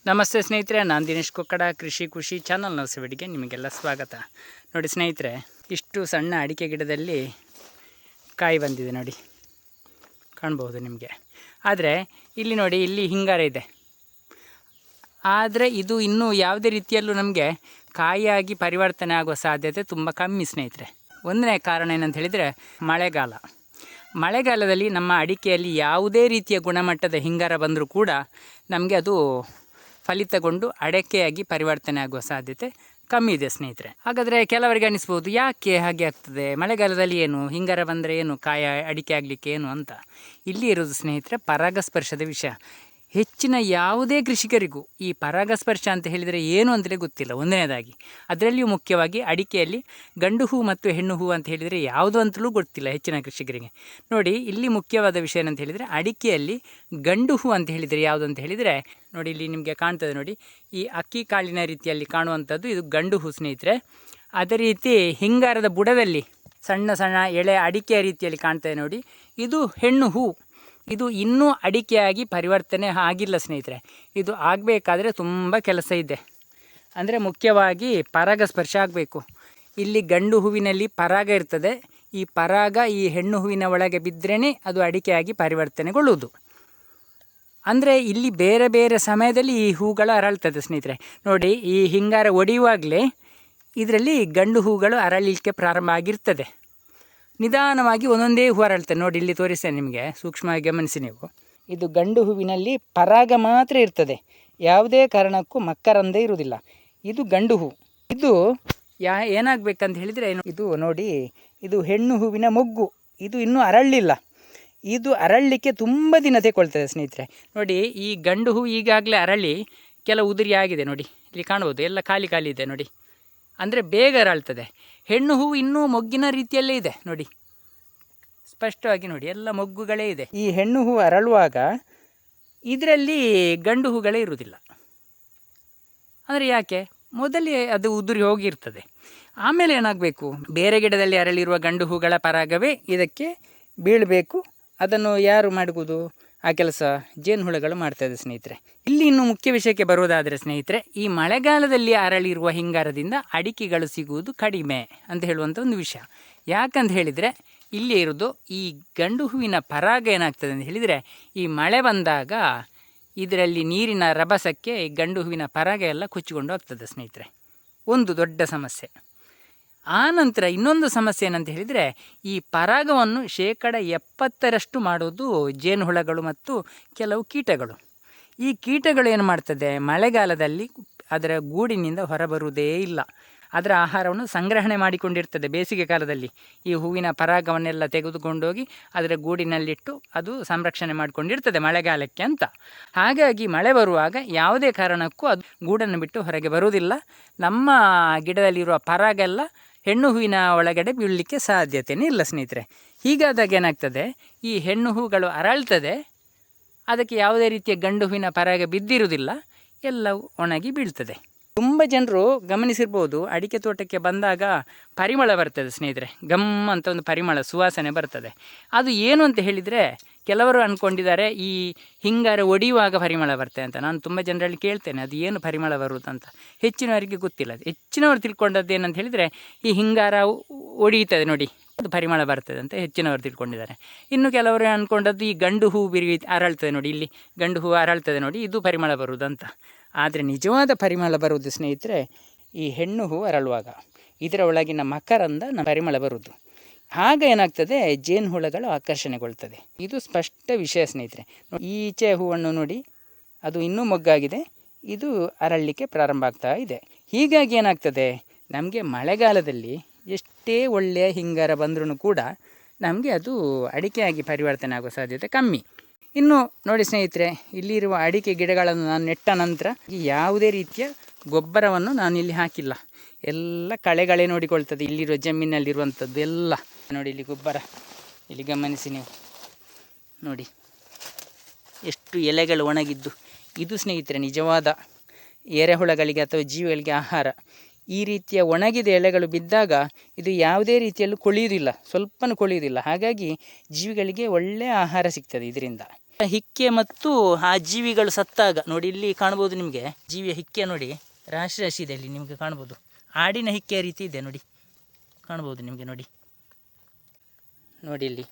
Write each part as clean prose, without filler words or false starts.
ನಮಸ್ತೆ ಸ್ನೇಹಿತರೆ, ನಾನು ದಿನೇಶ್ ಕೊಕ್ಕಡ. ಕೃಷಿ ಖುಷಿ ಚಾನಲ್ ನವಸವೆಡಿಗೆ ನಿಮಗೆಲ್ಲ ಸ್ವಾಗತ. ನೋಡಿ ಸ್ನೇಹಿತರೆ, ಇಷ್ಟು ಸಣ್ಣ ಅಡಿಕೆ ಗಿಡದಲ್ಲಿ ಕಾಯಿ ಬಂದಿದೆ ನೋಡಿ, ಕಾಣ್ಬೋದು ನಿಮಗೆ. ಆದರೆ ಇಲ್ಲಿ ನೋಡಿ, ಇಲ್ಲಿ ಹಿಂಗಾರ ಇದೆ. ಆದರೆ ಇದು ಇನ್ನೂ ಯಾವುದೇ ರೀತಿಯಲ್ಲೂ ನಮಗೆ ಕಾಯಿಯಾಗಿ ಪರಿವರ್ತನೆ ಆಗುವ ಸಾಧ್ಯತೆ ತುಂಬ ಕಮ್ಮಿ ಸ್ನೇಹಿತರೆ. ಒಂದನೇ ಕಾರಣ ಏನಂತ ಹೇಳಿದರೆ ಮಳೆಗಾಲ. ಮಳೆಗಾಲದಲ್ಲಿ ನಮ್ಮ ಅಡಿಕೆಯಲ್ಲಿ ಯಾವುದೇ ರೀತಿಯ ಗುಣಮಟ್ಟದ ಹಿಂಗಾರ ಬಂದರೂ ಕೂಡ ನಮಗೆ ಅದು ಫಲಿತಗೊಂಡು ಅಡಿಕೆಯಾಗಿ ಪರಿವರ್ತನೆ ಆಗುವ ಸಾಧ್ಯತೆ ಕಮ್ಮಿ ಇದೆ ಸ್ನೇಹಿತರೆ. ಹಾಗಾದರೆ ಕೆಲವರಿಗೆ ಅನಿಸ್ಬೋದು, ಯಾಕೆ ಹಾಗೆ ಆಗ್ತದೆ, ಮಳೆಗಾಲದಲ್ಲಿ ಏನು ಹಿಂಗಾರ ಬಂದರೆ ಏನು ಕಾಯ ಅಡಿಕೆ ಆಗಲಿಕ್ಕೆ ಏನು ಅಂತ. ಇಲ್ಲಿ ಇರೋದು ಸ್ನೇಹಿತರೆ ಪರಾಗಸ್ಪರ್ಶದ ವಿಷಯ. ಹೆಚ್ಚಿನ ಯಾವುದೇ ಕೃಷಿಕರಿಗೂ ಈ ಪರಾಗಸ್ಪರ್ಶ ಅಂತ ಹೇಳಿದರೆ ಏನು ಅಂತಲೇ ಗೊತ್ತಿಲ್ಲ ಒಂದನೇದಾಗಿ. ಅದರಲ್ಲಿಯೂ ಮುಖ್ಯವಾಗಿ ಅಡಿಕೆಯಲ್ಲಿ ಗಂಡು ಹೂ ಮತ್ತು ಹೆಣ್ಣು ಹೂ ಅಂತ ಹೇಳಿದರೆ ಯಾವುದು ಅಂತಲೂ ಗೊತ್ತಿಲ್ಲ ಹೆಚ್ಚಿನ ಕೃಷಿಕರಿಗೆ. ನೋಡಿ, ಇಲ್ಲಿ ಮುಖ್ಯವಾದ ವಿಷಯ ಏನಂತ ಹೇಳಿದರೆ, ಅಡಿಕೆಯಲ್ಲಿ ಗಂಡು ಹೂ ಅಂತ ಹೇಳಿದರೆ ಯಾವುದು ಅಂತ ಹೇಳಿದರೆ, ನೋಡಿ ಇಲ್ಲಿ ನಿಮಗೆ ಕಾಣ್ತದೆ ನೋಡಿ, ಈ ಅಕ್ಕಿ ಕಾಳಿನ ರೀತಿಯಲ್ಲಿ ಕಾಣುವಂಥದ್ದು ಇದು ಗಂಡು ಹೂ ಸ್ನೇಹಿತರೆ. ಅದೇ ರೀತಿ ಹಿಂಗಾರದ ಬುಡದಲ್ಲಿ ಸಣ್ಣ ಸಣ್ಣ ಎಳೆ ಅಡಿಕೆಯ ರೀತಿಯಲ್ಲಿ ಕಾಣ್ತದೆ ನೋಡಿ, ಇದು ಹೆಣ್ಣು ಹೂ. ಇದು ಇನ್ನೂ ಅಡಿಕೆಯಾಗಿ ಪರಿವರ್ತನೆ ಆಗಿಲ್ಲ ಸ್ನೇಹಿತರೆ. ಇದು ಆಗಬೇಕಾದ್ರೆ ತುಂಬ ಕೆಲಸ ಇದೆ. ಅಂದರೆ ಮುಖ್ಯವಾಗಿ ಪರಾಗಸ್ಪರ್ಶ ಆಗಬೇಕು. ಇಲ್ಲಿ ಗಂಡು ಹೂವಿನಲ್ಲಿ ಪರಾಗ ಇರ್ತದೆ. ಈ ಪರಾಗ ಈ ಹೆಣ್ಣು ಹೂವಿನ ಒಳಗೆ ಬಿದ್ದರೇ ಅದು ಅಡಿಕೆಯಾಗಿ ಪರಿವರ್ತನೆಗೊಳ್ಳುವುದು. ಅಂದರೆ ಇಲ್ಲಿ ಬೇರೆ ಬೇರೆ ಸಮಯದಲ್ಲಿ ಈ ಹೂಗಳು ಅರಳ್ತದೆ ಸ್ನೇಹಿತರೆ. ನೋಡಿ, ಈ ಹಿಂಗಾರ ಒಡೆಯುವಾಗಲೇ ಇದರಲ್ಲಿ ಗಂಡು ಹೂಗಳು ಅರಳಲಿಕ್ಕೆ ಪ್ರಾರಂಭ ಆಗಿರ್ತದೆ. ನಿಧಾನವಾಗಿ ಒಂದೊಂದೇ ಹೂ ಅರಳ್ತದೆ. ನೋಡಿ, ಇಲ್ಲಿ ತೋರಿಸ್ತೇನೆ ನಿಮಗೆ, ಸೂಕ್ಷ್ಮವಾಗಿ ಗಮನಿಸಿ ನೀವು. ಇದು ಗಂಡು ಹೂವಿನಲ್ಲಿ ಪರಾಗ ಮಾತ್ರ ಇರ್ತದೆ, ಯಾವುದೇ ಕಾರಣಕ್ಕೂ ಮಕರಂದ ಇರುವುದಿಲ್ಲ. ಇದು ಗಂಡು ಹೂ. ಇದು ಏನಾಗಬೇಕಂತ ಹೇಳಿದರೆ, ಇದು ನೋಡಿ, ಇದು ಹೆಣ್ಣು ಹೂವಿನ ಮೊಗ್ಗು. ಇದು ಇನ್ನೂ ಅರಳಲಿಲ್ಲ. ಇದು ಅರಳಲಿಕ್ಕೆ ತುಂಬ ದಿನ ತೆಗೊಳ್ತದೆ ಸ್ನೇಹಿತರೆ. ನೋಡಿ, ಈ ಗಂಡು ಹೂ ಈಗಾಗಲೇ ಅರಳಿ ಕೆಲವು ಉದುರಿ ಆಗಿದೆ ನೋಡಿ, ಇಲ್ಲಿ ಕಾಣ್ಬೋದು, ಎಲ್ಲ ಖಾಲಿ ಖಾಲಿ ಇದೆ ನೋಡಿ. ಅಂದರೆ ಬೇಗ ಅರಳ್ತದೆ. ಹೆಣ್ಣು ಹೂವು ಇನ್ನೂ ಮೊಗ್ಗಿನ ರೀತಿಯಲ್ಲೇ ಇದೆ ನೋಡಿ, ಸ್ಪಷ್ಟವಾಗಿ ನೋಡಿ, ಎಲ್ಲ ಮೊಗ್ಗುಗಳೇ ಇದೆ. ಈ ಹೆಣ್ಣು ಹೂವು ಅರಳುವಾಗ ಇದರಲ್ಲಿ ಗಂಡು ಹೂಗಳೇ ಇರುವುದಿಲ್ಲ. ಅಂದರೆ ಯಾಕೆ? ಮೊದಲೇ ಅದು ಉದುರಿ ಹೋಗಿರ್ತದೆ. ಆಮೇಲೆ ಏನಾಗಬೇಕು, ಬೇರೆ ಗಿಡದಲ್ಲಿ ಅರಳಿರುವ ಗಂಡು ಹೂಗಳ ಪರಾಗವೇ ಇದಕ್ಕೆ ಬೀಳಬೇಕು. ಅದನ್ನು ಯಾರು ಮಾಡುವುದು? ಆ ಕೆಲಸ ಜೇನುಹುಳುಗಳು ಮಾಡ್ತಾಯಿದೆ ಸ್ನೇಹಿತರೆ. ಇಲ್ಲಿ ಇನ್ನು ಮುಖ್ಯ ವಿಷಯಕ್ಕೆ ಬರುವುದಾದರೆ ಸ್ನೇಹಿತರೆ, ಈ ಮಳೆಗಾಲದಲ್ಲಿ ಅರಳಿರುವ ಹಿಂಗಾರದಿಂದ ಅಡಿಕೆಗಳು ಸಿಗುವುದು ಕಡಿಮೆ ಅಂತ ಹೇಳುವಂಥ ಒಂದು ವಿಷಯ. ಯಾಕಂತ ಹೇಳಿದರೆ, ಇಲ್ಲಿ ಇರೋದು ಈ ಗಂಡು ಹೂವಿನ ಪರಾಗ ಏನಾಗ್ತದೆ ಅಂತ ಹೇಳಿದರೆ, ಈ ಮಳೆ ಬಂದಾಗ ಇದರಲ್ಲಿ ನೀರಿನ ರಭಸಕ್ಕೆ ಈ ಗಂಡು ಹೂವಿನ ಪರಾಗ ಎಲ್ಲ ಕೊಚ್ಚಿಕೊಂಡು ಹೋಗ್ತದೆ ಸ್ನೇಹಿತರೆ. ಒಂದು ದೊಡ್ಡ ಸಮಸ್ಯೆ. ಆ ನಂತರ ಇನ್ನೊಂದು ಸಮಸ್ಯೆ ಏನಂತ ಹೇಳಿದರೆ, ಈ ಪರಾಗವನ್ನು 70% ಮಾಡೋದು ಜೇನುಹುಳಗಳು ಮತ್ತು ಕೆಲವು ಕೀಟಗಳು. ಈ ಕೀಟಗಳು ಏನು ಮಾಡ್ತದೆ, ಮಳೆಗಾಲದಲ್ಲಿ ಅದರ ಗೂಡಿನಿಂದ ಹೊರಬರುವುದೇ ಇಲ್ಲ. ಅದರ ಆಹಾರವನ್ನು ಸಂಗ್ರಹಣೆ ಮಾಡಿಕೊಂಡಿರ್ತದೆ. ಬೇಸಿಗೆ ಕಾಲದಲ್ಲಿ ಈ ಹೂವಿನ ಪರಾಗವನ್ನೆಲ್ಲ ತೆಗೆದುಕೊಂಡೋಗಿ ಅದರ ಗೂಡಿನಲ್ಲಿಟ್ಟು ಅದು ಸಂರಕ್ಷಣೆ ಮಾಡಿಕೊಂಡಿರ್ತದೆ ಮಳೆಗಾಲಕ್ಕೆ ಅಂತ. ಹಾಗಾಗಿ ಮಳೆ ಬರುವಾಗ ಯಾವುದೇ ಕಾರಣಕ್ಕೂ ಅದು ಗೂಡನ್ನು ಬಿಟ್ಟು ಹೊರಗೆ ಬರುವುದಿಲ್ಲ. ನಮ್ಮ ಗಿಡದಲ್ಲಿರುವ ಪರಾಗ ಎಲ್ಲ ಹೆಣ್ಣು ಹೂವಿನ ಒಳಗಡೆ ಬೀಳಲಿಕ್ಕೆ ಸಾಧ್ಯತೆಯೇ ಇಲ್ಲ ಸ್ನೇಹಿತರೆ. ಹೀಗಾದಾಗ ಏನಾಗ್ತದೆ, ಈ ಹೆಣ್ಣು ಹೂಗಳು ಅರಳ್ತದೆ, ಅದಕ್ಕೆ ಯಾವುದೇ ರೀತಿಯ ಗಂಡು ಹೂವಿನ ಪರಾಗ ಬಿದ್ದಿರುವುದಿಲ್ಲ, ಎಲ್ಲವೂ ಒಣಗಿ ಬೀಳ್ತದೆ. ತುಂಬ ಜನರು ಗಮನಿಸಿರ್ಬೋದು, ಅಡಿಕೆ ತೋಟಕ್ಕೆ ಬಂದಾಗ ಪರಿಮಳ ಬರ್ತದೆ ಸ್ನೇಹಿತರೆ, ಗಮ್ ಅಂತ ಒಂದು ಪರಿಮಳ ಸುವಾಸನೆ ಬರ್ತದೆ. ಅದು ಏನು ಅಂತ ಹೇಳಿದರೆ, ಕೆಲವರು ಅಂದ್ಕೊಂಡಿದ್ದಾರೆ ಈ ಹಿಂಗಾರ ಒಡೆಯುವಾಗ ಪರಿಮಳ ಬರ್ತದೆ ಅಂತ. ನಾನು ತುಂಬ ಜನರಲ್ಲಿ ಕೇಳ್ತೇನೆ, ಅದು ಏನು ಪರಿಮಳ ಬರುವುದಂತ. ಹೆಚ್ಚಿನವರಿಗೆ ಗೊತ್ತಿಲ್ಲ. ಹೆಚ್ಚಿನವರು ತಿಳ್ಕೊಂಡದ್ದು ಏನಂತ ಹೇಳಿದರೆ, ಈ ಹಿಂಗಾರ ಒಡೆಯುತ್ತದೆ ನೋಡಿ, ಅದು ಪರಿಮಳ ಬರ್ತದೆ ಅಂತ ಹೆಚ್ಚಿನವರು ತಿಳ್ಕೊಂಡಿದ್ದಾರೆ. ಇನ್ನು ಕೆಲವರು ಅಂದ್ಕೊಂಡದ್ದು ಈ ಗಂಡು ಹೂ ಅರಳ್ತದೆ ನೋಡಿ, ಇಲ್ಲಿ ಗಂಡು ಹೂ ಅರಳ್ತದೆ ನೋಡಿ, ಇದು ಪರಿಮಳ ಬರುವುದಂತ. ಆದರೆ ನಿಜವಾದ ಪರಿಮಳ ಬರುವುದು ಸ್ನೇಹಿತರೆ ಈ ಹೆಣ್ಣು ಹೂ ಅರಳುವಾಗ, ಇದರ ಒಳಗಿನ ಮಕರಂದ ಪರಿಮಳ ಬರುವುದು. ಆಗ ಏನಾಗ್ತದೆ, ಜೇನುಹುಳಗಳು ಆಕರ್ಷಣೆಗೊಳ್ತದೆ. ಇದು ಸ್ಪಷ್ಟ ವಿಷಯ ಸ್ನೇಹಿತರೆ. ಈಚೆ ಹೂವನ್ನು ನೋಡಿ, ಅದು ಇನ್ನೂ ಮೊಗ್ಗಾಗಿದೆ, ಇದು ಅರಳಲಿಕ್ಕೆ ಪ್ರಾರಂಭ ಆಗ್ತಾ ಇದೆ. ಹೀಗಾಗಿ ಏನಾಗ್ತದೆ, ನಮಗೆ ಮಳೆಗಾಲದಲ್ಲಿ ಎಷ್ಟೇ ಒಳ್ಳೆಯ ಹಿಂಗಾರ ಬಂದ್ರೂ ಕೂಡ ನಮಗೆ ಅದು ಅಡಿಕೆಯಾಗಿ ಪರಿವರ್ತನೆ ಆಗುವ ಸಾಧ್ಯತೆ ಕಮ್ಮಿ. ಇನ್ನು ನೋಡಿ ಸ್ನೇಹಿತರೆ, ಇಲ್ಲಿರುವ ಅಡಿಕೆ ಗಿಡಗಳನ್ನು ನಾನು ನೆಟ್ಟ ನಂತರ ಯಾವುದೇ ರೀತಿಯ ಗೊಬ್ಬರವನ್ನು ನಾನಿಲ್ಲಿ ಹಾಕಿಲ್ಲ. ಎಲ್ಲ ಕಳೆಗಳೇ ನೋಡಿಕೊಳ್ತದೆ. ಇಲ್ಲಿರುವ ಜಮೀನಲ್ಲಿರುವಂಥದ್ದು ಎಲ್ಲ ನೋಡಿ, ಇಲ್ಲಿ ಗೊಬ್ಬರ, ಇಲ್ಲಿ ಗಮನಿಸಿ ನೀವು ನೋಡಿ, ಎಷ್ಟು ಎಲೆಗಳು ಒಣಗಿದ್ದು. ಇದು ಸ್ನೇಹಿತರೆ ನಿಜವಾದ ಎರೆಹುಳಗಳಿಗೆ ಅಥವಾ ಜೀವಿಗಳಿಗೆ ಆಹಾರ. ಈ ರೀತಿಯ ಒಣಗಿದ ಎಲೆಗಳು ಬಿದ್ದಾಗ ಇದು ಯಾವುದೇ ರೀತಿಯಲ್ಲೂ ಕೊಳೆಯುವುದಿಲ್ಲ, ಸ್ವಲ್ಪನೂ ಕೊಳೆಯುವುದಿಲ್ಲ. ಹಾಗಾಗಿ ಜೀವಿಗಳಿಗೆ ಒಳ್ಳೆಯ ಆಹಾರ ಸಿಗ್ತದೆ ಇದರಿಂದ. ಹಿಕ್ಕೆ ಮತ್ತು ಆ ಜೀವಿಗಳು ಸತ್ತಾಗ ನೋಡಿ ಇಲ್ಲಿ ಕಾಣ್ಬೋದು ನಿಮಗೆ, ಜೀವಿಯ ಹಿಕ್ಕೆ ನೋಡಿ ರಾಶಿ ರಾಶಿ ಇದೆ ಇಲ್ಲಿ ನಿಮಗೆ ಕಾಣ್ಬೋದು. ಆಡಿನ ಹಿಕ್ಕೆ ರೀತಿ ಇದೆ ನೋಡಿ, ಕಾಣ್ಬೋದು ನಿಮಗೆ ನೋಡಿ ನೋಡಿ ಇಲ್ಲಿ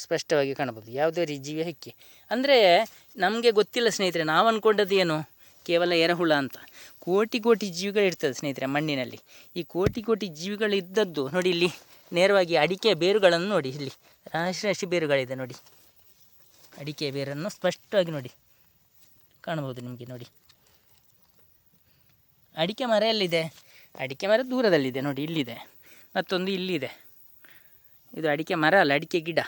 ಸ್ಪಷ್ಟವಾಗಿ ಕಾಣ್ಬೋದು ಯಾವುದೇ ಜೀವಿಯ ಹಿಕ್ಕೆ. ಅಂದರೆ ನಮಗೆ ಗೊತ್ತಿಲ್ಲ ಸ್ನೇಹಿತರೆ, ನಾವು ಅಂದ್ಕೊಂಡದ್ದು ಏನು ಕೇವಲ ಎರೆಹುಳ ಅಂತ. ಕೋಟಿ ಕೋಟಿ ಜೀವಿಗಳಿರ್ತದೆ ಸ್ನೇಹಿತರೆ ಮಣ್ಣಿನಲ್ಲಿ. ಈ ಕೋಟಿ ಕೋಟಿ ಜೀವಿಗಳಿದ್ದದ್ದು ನೋಡಿ ಇಲ್ಲಿ ನೇರವಾಗಿ ಅಡಿಕೆ ಬೇರುಗಳನ್ನು ನೋಡಿ, ಇಲ್ಲಿ ರಾಶಿ ರಾಶಿ ಬೇರುಗಳಿದೆ ನೋಡಿ, ಅಡಿಕೆ ಬೇರನ್ನು ಸ್ಪಷ್ಟವಾಗಿ ನೋಡಿ ಕಾಣ್ಬೋದು ನಿಮಗೆ ನೋಡಿ. ಅಡಿಕೆ ಮರ ಎಲ್ಲಿದೆ? ಅಡಿಕೆ ಮರ ದೂರದಲ್ಲಿದೆ ನೋಡಿ, ಇಲ್ಲಿದೆ, ಮತ್ತೊಂದು ಇಲ್ಲಿದೆ. ಇದು ಅಡಿಕೆ ಮರ ಅಲ್ಲ, ಅಡಿಕೆ ಗಿಡ.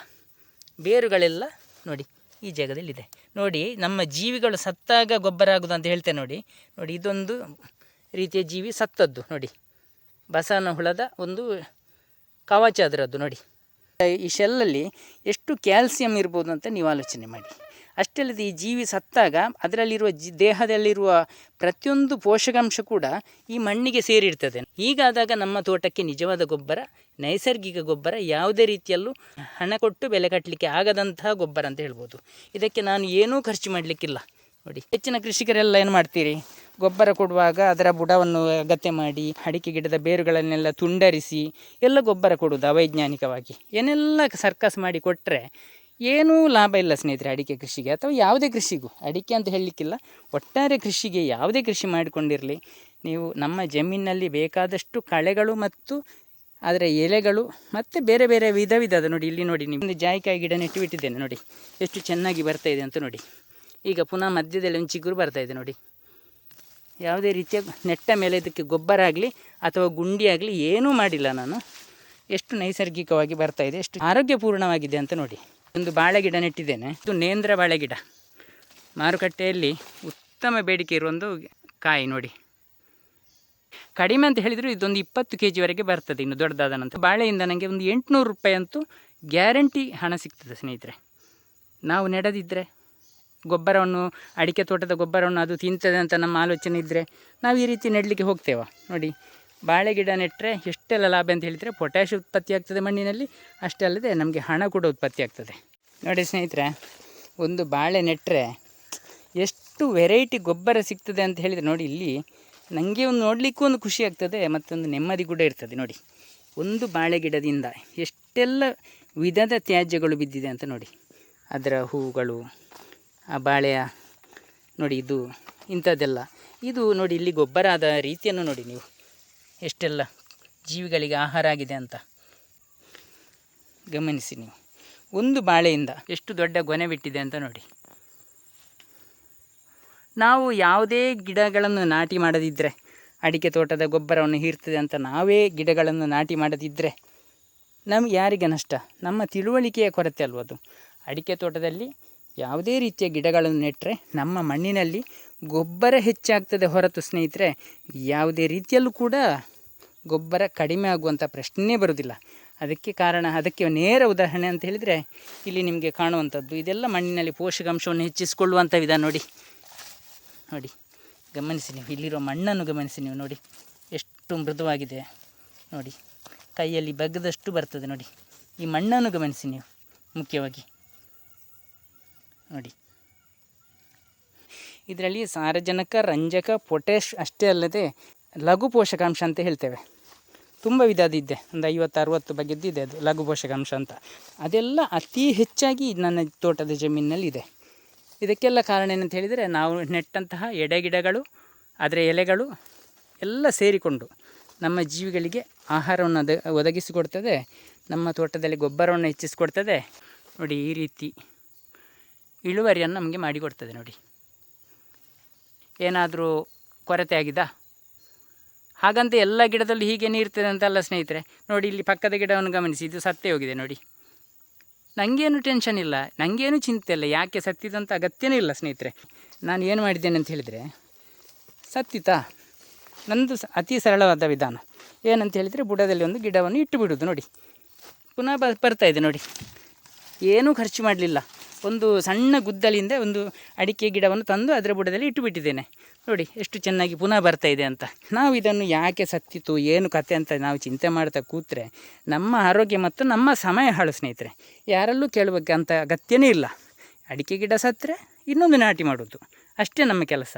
ಬೇರುಗಳೆಲ್ಲ ನೋಡಿ ಈ ಜಾಗದಲ್ಲಿದೆ ನೋಡಿ. ನಮ್ಮ ಜೀವಿಗಳು ಸತ್ತಾಗ ಗೊಬ್ಬರ ಆಗೋದು ಅಂತ ಹೇಳ್ತೇನೆ ನೋಡಿ. ನೋಡಿ ಇದೊಂದು ರೀತಿಯ ಜೀವಿ ಸತ್ತದ್ದು ನೋಡಿ, ಬಸವನ ಹುಳದ ಒಂದು ಕವಚ ಅದರದ್ದು ನೋಡಿ. ಈ ಶೆಲ್ಲಲ್ಲಿ ಎಷ್ಟು ಕ್ಯಾಲ್ಸಿಯಂ ಇರ್ಬೋದು ಅಂತ ನೀವು ಆಲೋಚನೆ ಮಾಡಿ. ಅಷ್ಟೇ ಅಲ್ಲದೆ ಈ ಜೀವಿ ಸತ್ತಾಗ ಅದರಲ್ಲಿರುವ ದೇಹದಲ್ಲಿರುವ ಪ್ರತಿಯೊಂದು ಪೋಷಕಾಂಶ ಕೂಡ ಈ ಮಣ್ಣಿಗೆ ಸೇರಿರ್ತದೆ. ಹೀಗಾದಾಗ ನಮ್ಮ ತೋಟಕ್ಕೆ ನಿಜವಾದ ಗೊಬ್ಬರ, ನೈಸರ್ಗಿಕ ಗೊಬ್ಬರ, ಯಾವುದೇ ರೀತಿಯಲ್ಲೂ ಹಣ ಕೊಟ್ಟು ಬೆಲೆ ಕಟ್ಟಲಿಕ್ಕೆ ಆಗದಂತಹ ಗೊಬ್ಬರ ಅಂತ ಹೇಳ್ಬೋದು. ಇದಕ್ಕೆ ನಾನು ಏನೂ ಖರ್ಚು ಮಾಡಲಿಕ್ಕಿಲ್ಲ ನೋಡಿ. ಹೆಚ್ಚಿನ ಕೃಷಿಕರೆಲ್ಲ ಏನು ಮಾಡ್ತೀರಿ, ಗೊಬ್ಬರ ಕೊಡುವಾಗ ಅದರ ಬುಡವನ್ನು ಅಗತ್ಯ ಮಾಡಿ ಅಡಿಕೆ ಗಿಡದ ಬೇರುಗಳನ್ನೆಲ್ಲ ತುಂಡರಿಸಿ ಎಲ್ಲ ಗೊಬ್ಬರ ಕೊಡೋದು ಅವೈಜ್ಞಾನಿಕವಾಗಿ. ಏನೆಲ್ಲ ಸರ್ಕಸ್ ಮಾಡಿ ಕೊಟ್ಟರೆ ಏನೂ ಲಾಭ ಇಲ್ಲ ಸ್ನೇಹಿತರೆ ಅಡಿಕೆ ಕೃಷಿಗೆ, ಅಥವಾ ಯಾವುದೇ ಕೃಷಿಗೂ. ಅಡಿಕೆ ಅಂತ ಹೇಳಲಿಕ್ಕಿಲ್ಲ, ಒಟ್ಟಾರೆ ಕೃಷಿಗೆ ಯಾವುದೇ ಕೃಷಿ ಮಾಡಿಕೊಂಡಿರಲಿ ನೀವು ನಮ್ಮ ಜಮೀನಿನಲ್ಲಿ ಬೇಕಾದಷ್ಟು ಕಳೆಗಳು ಮತ್ತು ಅದರ ಎಲೆಗಳು ಮತ್ತು ಬೇರೆ ಬೇರೆ ವಿಧದ ನೋಡಿ, ಇಲ್ಲಿ ನೋಡಿ ನೀವು ಒಂದು ಜಾಯಿಕಾಯಿ ಗಿಡ ನೆಟ್ಟು ಬಿಟ್ಟಿದ್ದೇನೆ ನೋಡಿ ಎಷ್ಟು ಚೆನ್ನಾಗಿ ಬರ್ತಾಯಿದೆ ಅಂತ ನೋಡಿ. ಈಗ ಪುನಃ ಮಧ್ಯದಲ್ಲಿ ಒಂದು ಚಿಗುರು ಬರ್ತಾಯಿದೆ ನೋಡಿ. ಯಾವುದೇ ರೀತಿಯ ನೆಟ್ಟ ಮೇಲೆ ಇದಕ್ಕೆ ಗೊಬ್ಬರ ಆಗಲಿ ಅಥವಾ ಗುಂಡಿ ಆಗಲಿ ಏನೂ ಮಾಡಿಲ್ಲ ನಾನು. ಎಷ್ಟು ನೈಸರ್ಗಿಕವಾಗಿ ಬರ್ತಾಯಿದೆ, ಎಷ್ಟು ಆರೋಗ್ಯಪೂರ್ಣವಾಗಿದೆ ಅಂತ ನೋಡಿ. ಒಂದು ಬಾಳೆ ಗಿಡ ನೆಟ್ಟಿದ್ದೇನೆ, ಇದು ನೇಂದ್ರ ಬಾಳೆ ಗಿಡ. ಮಾರುಕಟ್ಟೆಯಲ್ಲಿ ಉತ್ತಮ ಬೇಡಿಕೆ ಇರುವ ಒಂದು ಕಾಯಿ ನೋಡಿ. ಕಡಿಮೆ ಅಂತ ಹೇಳಿದರೂ ಇದೊಂದು 20 kg ಬರ್ತದೆ ಇನ್ನು ದೊಡ್ಡದಾದ ನಂತರ. ಬಾಳೆಯಿಂದ ನನಗೆ ಒಂದು 800 ರೂಪಾಯಿ ಅಂತೂ ಗ್ಯಾರಂಟಿ ಹಣ ಸಿಗ್ತದೆ ಸ್ನೇಹಿತರೆ. ನಾವು ನೆಡದಿದ್ದರೆ ಗೊಬ್ಬರವನ್ನು, ಅಡಿಕೆ ತೋಟದ ಗೊಬ್ಬರವನ್ನು ಅದು ತಿಂತದೆ ಅಂತ ನಮ್ಮ ಆಲೋಚನೆ ಇದ್ದರೆ ನಾವು ಈ ರೀತಿ ನೆಡಲಿಕ್ಕೆ ಹೋಗ್ತೇವೆ ನೋಡಿ. ಬಾಳೆ ಗಿಡ ನೆಟ್ಟರೆ ಎಷ್ಟೆಲ್ಲ ಲಾಭ ಅಂತ ಹೇಳಿದರೆ ಪೊಟ್ಯಾಷ್ ಉತ್ಪತ್ತಿ ಆಗ್ತದೆ ಮಣ್ಣಿನಲ್ಲಿ, ಅಷ್ಟೇ ಅಲ್ಲದೆ ನಮಗೆ ಹಣ ಕೂಡ ಉತ್ಪತ್ತಿ ಆಗ್ತದೆ ನೋಡಿ ಸ್ನೇಹಿತರೆ. ಒಂದು ಬಾಳೆ ನೆಟ್ಟರೆ ಎಷ್ಟು ವೆರೈಟಿ ಗೊಬ್ಬರ ಸಿಗ್ತದೆ ಅಂತ ಹೇಳಿದರೆ ನೋಡಿ, ಇಲ್ಲಿ ನನಗೆ ಒಂದು ನೋಡಲಿಕ್ಕೂ ಒಂದು ಖುಷಿ ಆಗ್ತದೆ, ಮತ್ತೊಂದು ನೆಮ್ಮದಿ ಕೂಡ ಇರ್ತದೆ ನೋಡಿ. ಒಂದು ಬಾಳೆ ಗಿಡದಿಂದ ಎಷ್ಟೆಲ್ಲ ವಿಧದ ತ್ಯಾಜ್ಯಗಳು ಬಿದ್ದಿದೆ ಅಂತ ನೋಡಿ. ಅದರ ಹೂವುಗಳು, ಆ ಬಾಳೆಯ ನೋಡಿ, ಇದು ಇಂಥದ್ದೆಲ್ಲ ಇದು ನೋಡಿ. ಇಲ್ಲಿ ಗೊಬ್ಬರ ಆದ ರೀತಿಯನ್ನು ನೋಡಿ ನೀವು, ಎಷ್ಟೆಲ್ಲ ಜೀವಿಗಳಿಗೆ ಆಹಾರ ಆಗಿದೆ ಅಂತ ಗಮನಿಸಿ ನೀವು. ಒಂದು ಬಾಳೆಯಿಂದ ಎಷ್ಟು ದೊಡ್ಡ ಗೊನೆ ಬಿಟ್ಟಿದೆ ಅಂತ ನೋಡಿ. ನಾವು ಯಾವುದೇ ಗಿಡಗಳನ್ನು ನಾಟಿ ಮಾಡದಿದ್ದರೆ ಅಡಿಕೆ ತೋಟದ ಗೊಬ್ಬರವನ್ನು ಹೀರ್ತದೆ ಅಂತ ನಾವೇ ಗಿಡಗಳನ್ನು ನಾಟಿ ಮಾಡದಿದ್ದರೆ ನಮ್ಗೆ ಯಾರಿಗೆ ನಷ್ಟ? ನಮ್ಮ ತಿಳುವಳಿಕೆಯ ಕೊರತೆ ಅಲ್ವ ಅದು. ಅಡಿಕೆ ತೋಟದಲ್ಲಿ ಯಾವುದೇ ರೀತಿಯ ಗಿಡಗಳನ್ನು ನೆಟ್ಟರೆ ನಮ್ಮ ಮಣ್ಣಿನಲ್ಲಿ ಗೊಬ್ಬರ ಹೆಚ್ಚಾಗ್ತದೆ ಹೊರತು ಸ್ನೇಹಿತರೆ ಯಾವುದೇ ರೀತಿಯಲ್ಲೂ ಕೂಡ ಗೊಬ್ಬರ ಕಡಿಮೆ ಆಗುವಂಥ ಪ್ರಶ್ನೆ ಬರೋದಿಲ್ಲ. ಅದಕ್ಕೆ ಕಾರಣ, ಅದಕ್ಕೆ ನೇರ ಉದಾಹರಣೆ ಅಂತ ಹೇಳಿದರೆ ಇಲ್ಲಿ ನಿಮಗೆ ಕಾಣುವಂಥದ್ದು ಇದೆಲ್ಲ ಮಣ್ಣಿನಲ್ಲಿ ಪೋಷಕಾಂಶವನ್ನು ಹೆಚ್ಚಿಸಿಕೊಳ್ಳುವಂಥ ವಿಧ ನೋಡಿ. ನೋಡಿ ಗಮನಿಸಿ ನೀವು, ಇಲ್ಲಿರೋ ಮಣ್ಣನ್ನು ಗಮನಿಸಿ ನೀವು ನೋಡಿ, ಎಷ್ಟು ಮೃದುವಾಗಿದೆ ನೋಡಿ, ಕೈಯಲ್ಲಿ ಬಗ್ಗದಷ್ಟು ಬರ್ತದೆ ನೋಡಿ. ಈ ಮಣ್ಣನ್ನು ಗಮನಿಸಿ ನೀವು ಮುಖ್ಯವಾಗಿ ನೋಡಿ. ಇದರಲ್ಲಿ ಸಾರಜನಕ, ರಂಜಕ, ಪೊಟ್ಯಾಷ್ ಅಷ್ಟೇ ಅಲ್ಲದೆ ಲಘು ಪೋಷಕಾಂಶ ಅಂತ ಹೇಳ್ತೇವೆ. ತುಂಬ ವಿಧದಿದೆ, ಒಂದು 50-60 ಬಗೆದಿದೆ ಅದು ಲಘು ಪೋಷಕಾಂಶ ಅಂತ. ಅದೆಲ್ಲ ಅತಿ ಹೆಚ್ಚಾಗಿ ನನ್ನ ತೋಟದ ಜಮೀನಿನಲ್ಲಿದೆ. ಇದಕ್ಕೆಲ್ಲ ಕಾರಣ ಏನಂತ ಹೇಳಿದರೆ ನಾವು ನೆಟ್ಟಂತಹ ಎಡೆಗಿಡಗಳು, ಅದರ ಎಲೆಗಳು ಎಲ್ಲ ಸೇರಿಕೊಂಡು ನಮ್ಮ ಜೀವಿಗಳಿಗೆ ಆಹಾರವನ್ನು ಒದಗಿಸಿಕೊಡ್ತದೆ, ನಮ್ಮ ತೋಟದಲ್ಲಿ ಗೊಬ್ಬರವನ್ನು ಹೆಚ್ಚಿಸಿಕೊಡ್ತದೆ ನೋಡಿ. ಈ ರೀತಿ ಇಳುವರಿಯನ್ನು ನಮಗೆ ಮಾಡಿಕೊಡ್ತದೆ ನೋಡಿ. ಏನಾದರೂ ಕೊರತೆ ಆಗಿದಾ? ಹಾಗಂತ ಎಲ್ಲ ಗಿಡದಲ್ಲಿ ಹೀಗೆ ಇರ್ತದೆ ಅಂತಲ್ಲ ಸ್ನೇಹಿತರೆ. ನೋಡಿ ಇಲ್ಲಿ ಪಕ್ಕದ ಗಿಡವನ್ನು ಗಮನಿಸಿ, ಇದು ಸತ್ತೇ ಹೋಗಿದೆ ನೋಡಿ. ನನಗೇನು ಟೆನ್ಷನ್ ಇಲ್ಲ, ನನಗೇನು ಚಿಂತೆ ಇಲ್ಲ, ಯಾಕೆ ಸತ್ತಿದಂಥ ಅಗತ್ಯನೇ ಇಲ್ಲ ಸ್ನೇಹಿತರೆ. ನಾನು ಏನು ಮಾಡಿದ್ದೇನೆ ಅಂತ ಹೇಳಿದರೆ, ಸತ್ತಿತಾ ನಂದು ಅತಿ ಸರಳವಾದ ವಿಧಾನ ಏನಂತ ಹೇಳಿದರೆ, ಬುಡದಲ್ಲಿ ಒಂದು ಗಿಡವನ್ನು ಇಟ್ಟು ಬಿಡೋದು ನೋಡಿ. ಪುನಃ ಬರ್ತಾಯಿದೆ ನೋಡಿ, ಏನೂ ಖರ್ಚು ಮಾಡಲಿಲ್ಲ. ಒಂದು ಸಣ್ಣ ಗುದ್ದಲಿಂದ ಒಂದು ಅಡಿಕೆ ಗಿಡವನ್ನು ತಂದು ಅದರ ಬುಡದಲ್ಲಿ ಇಟ್ಟುಬಿಟ್ಟಿದ್ದೇನೆ ನೋಡಿ, ಎಷ್ಟು ಚೆನ್ನಾಗಿ ಪುನಃ ಬರ್ತಾಯಿದೆ ಅಂತ. ನಾವು ಇದನ್ನು ಯಾಕೆ ಸತ್ತಿತು, ಏನು ಕತೆ ಅಂತ ನಾವು ಚಿಂತೆ ಮಾಡ್ತಾ ಕೂತ್ರೆ ನಮ್ಮ ಆರೋಗ್ಯ ಮತ್ತು ನಮ್ಮ ಸಮಯ ಹಾಳು ಸ್ನೇಹಿತರೆ. ಯಾರಲ್ಲೂ ಕೇಳಬೇಕಂತ ಅಗತ್ಯನೇ ಇಲ್ಲ. ಅಡಿಕೆ ಗಿಡ ಸತ್ತರೆ ಇನ್ನೊಂದು ನಾಟಿ ಮಾಡೋದು, ಅಷ್ಟೇ ನಮ್ಮ ಕೆಲಸ.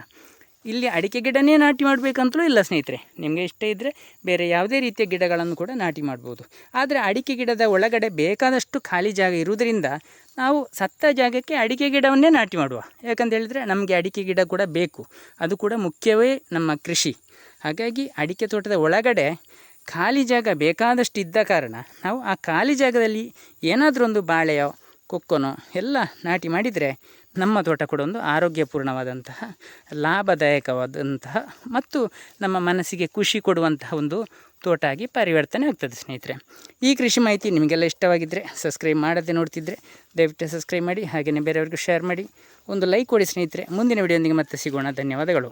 ಇಲ್ಲಿ ಅಡಿಕೆ ಗಿಡನೇ ನಾಟಿ ಮಾಡಬೇಕಂತಲೂ ಇಲ್ಲ ಸ್ನೇಹಿತರೆ, ನಿಮಗೆ ಇಷ್ಟ ಇದ್ದರೆ ಬೇರೆ ಯಾವುದೇ ರೀತಿಯ ಗಿಡಗಳನ್ನು ಕೂಡ ನಾಟಿ ಮಾಡ್ಬೋದು. ಆದರೆ ಅಡಿಕೆ ಗಿಡದ ಒಳಗಡೆ ಬೇಕಾದಷ್ಟು ಖಾಲಿ ಜಾಗ ಇರುವುದರಿಂದ ನಾವು ಸತ್ತ ಜಾಗಕ್ಕೆ ಅಡಿಕೆ ಗಿಡವನ್ನೇ ನಾಟಿ ಮಾಡುವ. ಯಾಕಂತ ಹೇಳಿದರೆ ನಮಗೆ ಅಡಿಕೆ ಗಿಡ ಕೂಡ ಬೇಕು, ಅದು ಕೂಡ ಮುಖ್ಯವೇ ನಮ್ಮ ಕೃಷಿ. ಹಾಗಾಗಿ ಅಡಿಕೆ ತೋಟದ ಒಳಗಡೆ ಖಾಲಿ ಜಾಗ ಬೇಕಾದಷ್ಟು ಇದ್ದ ಕಾರಣ ನಾವು ಆ ಖಾಲಿ ಜಾಗದಲ್ಲಿ ಏನಾದರೂ ಒಂದು ಬಾಳೆಯೋ ಕೊಕ್ಕೊನೋ ಎಲ್ಲ ನಾಟಿ ಮಾಡಿದರೆ ನಮ್ಮ ತೋಟ ಕೂಡ ಒಂದು ಆರೋಗ್ಯಪೂರ್ಣವಾದಂತಹ, ಲಾಭದಾಯಕವಾದಂತಹ ಮತ್ತು ನಮ್ಮ ಮನಸ್ಸಿಗೆ ಖುಷಿ ಕೊಡುವಂತಹ ಒಂದು ತೋಟ ಆಗಿ ಪರಿವರ್ತನೆ ಆಗ್ತದೆ ಸ್ನೇಹಿತರೆ. ಈ ಕೃಷಿ ಮಾಹಿತಿ ನಿಮಗೆಲ್ಲ ಇಷ್ಟವಾಗಿದ್ದರೆ, ಸಬ್ಸ್ಕ್ರೈಬ್ ಮಾಡದೆ ನೋಡ್ತಿದ್ದರೆ ದಯವಿಟ್ಟು ಸಬ್ಸ್ಕ್ರೈಬ್ ಮಾಡಿ, ಹಾಗೆಯೇ ಬೇರೆಯವ್ರಿಗೂ ಶೇರ್ ಮಾಡಿ, ಒಂದು ಲೈಕ್ ಕೊಡಿ ಸ್ನೇಹಿತರೆ. ಮುಂದಿನ ವಿಡಿಯೋದೊಂದಿಗೆ ಮತ್ತೆ ಸಿಗೋಣ. ಧನ್ಯವಾದಗಳು.